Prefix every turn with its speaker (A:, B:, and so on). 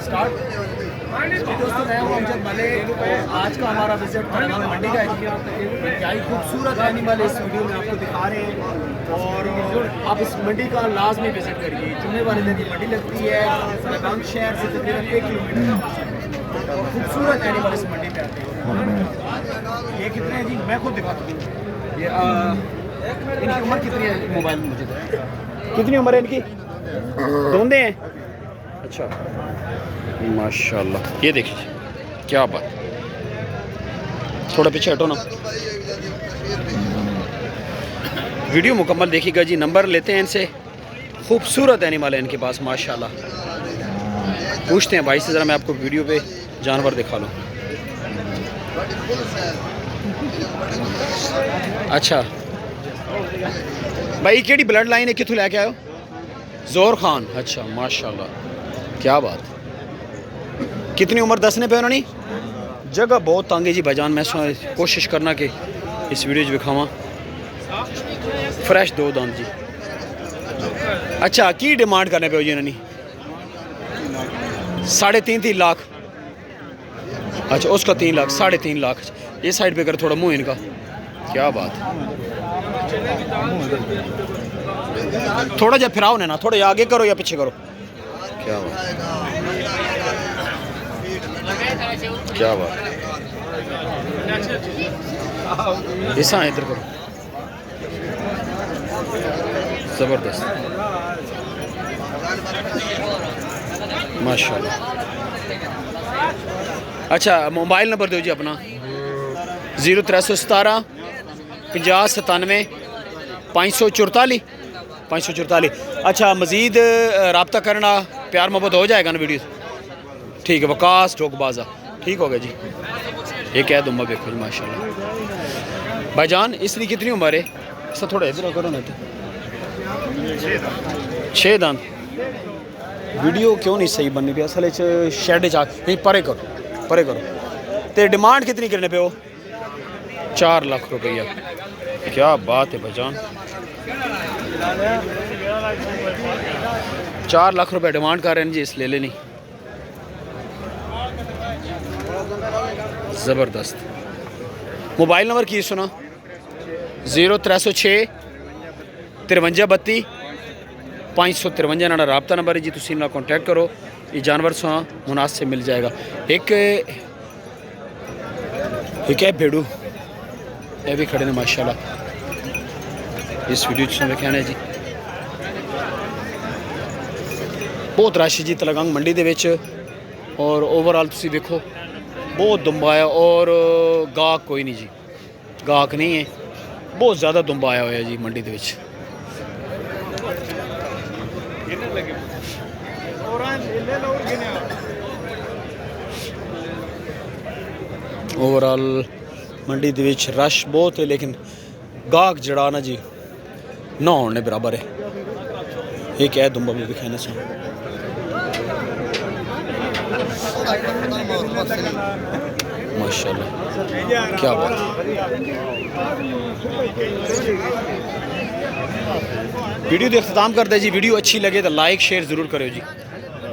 A: Start. दोस्तों मैं हूँ अमजद मलिक और आज का हमारा विजिट तलगांग मंडी का है। क्या ही खूबसूरत एनिमल इस वीडियो में आपको दिखा रहे हैं और आप इस मंडी का लाजमी विजिट करिए। जुम्मे वाले दिन ये मंडी लगती है तलगांग शहर से तकरीबन 1 किलोमीटर और खूबसूरत एनिमल इस मंडी पे आते हैं। ये कितने हैं जी, मैं खुद दिखाता हूँ। ये इनकी उम्र कितनी है मोबाइल में मुझे कितनी उम्र है इनकी? धोंदे हैं। अच्छा माशाल्लाह, ये देखिए क्या बात। थोड़ा पीछे हटो ना, वीडियो मुकम्मल देखिएगा जी। नंबर लेते हैं इनसे, खूबसूरत एनिमल है इनके पास माशाल्लाह। पूछते हैं भाई से, ज़रा मैं आपको वीडियो पे जानवर दिखा लूँ। अच्छा भाई केड़ी ब्लड लाइन है, कितों लैके आयो? जोर खान। अच्छा माशाल्लाह क्या बात। कितनी उम्र दसने पे उन्होंने? जगह बहुत तंग है जी भाईजान, मैं कोशिश करना कि इस वीडियो दिखावा। फ्रैश 2 दांत जी। अच्छा की डिमांड करने पे जी इन्होंने? 3.5 लाख। अच्छा उसका 3 लाख, 3.5 लाख। ये साइड पे कर थोड़ा मुंह इनका, क्या बात। थोड़ा जा फिराओ ने ना, थोड़ा आगे करो या पीछे करो। क्या बात, क्या बात। ऐसा इधर करो, जबरदस्त माशाल्लाह। अच्छा मोबाइल नंबर दो जी अपना। 0317 50 97 544 544। अच्छा मज़ीद रब्ता करना, प्यार मोहब्बत हो जाएगा ना वीडियो? ठीक है, वकास ठोकबाजा ठीक हो गया जी। ये क्या दुम्बा देखो जी माशाल्लाह। भाईजान इसकी कितनी उम्र है? इसका थोड़ा इधर करो ना। 6 दांत। वीडियो क्यों नहीं सही बननी पे? असल शेड नहीं, परे करो परे करो। तो डिमांड कितनी करने पे हो? 4 लाख रुपया। क्या बात है भाईजान, 4 लाख रुपए डिमांड कर रहे हैं जी, इस ले लेनी। ज़बरदस्त। मोबाइल नंबर की सुना? 0306 53 32 553 ना रबता नंबर है जी। तुम इन्हें कॉन्टैक्ट करो, ये जानवर सो मुनासिब मिल जाएगा। एक है भेड़ू, ये भी खड़े ने माशाल्लाह। इस वीडियो में कहना है जी बहुत रश जी तलगांग मंडी दे विच और ओवरऑल तुसी देखो बहुत दुम्बा आया और गाहक कोई नहीं जी, गाहक नहीं है, बहुत ज़्यादा दुम्बा आया हुआ जी मंडी दे विच। ओवरऑल मंडी दे विच रश बहुत है, लेकिन गाहक जड़ा ना जी ना होने बराबर है। एक है दुम्बा भी दिखाना चाहिए माशाल्लाह, क्या बात। वीडियो का इख्तिताम करते हैं जी। वीडियो अच्छी लगे तो लाइक शेयर ज़रूर करो जी।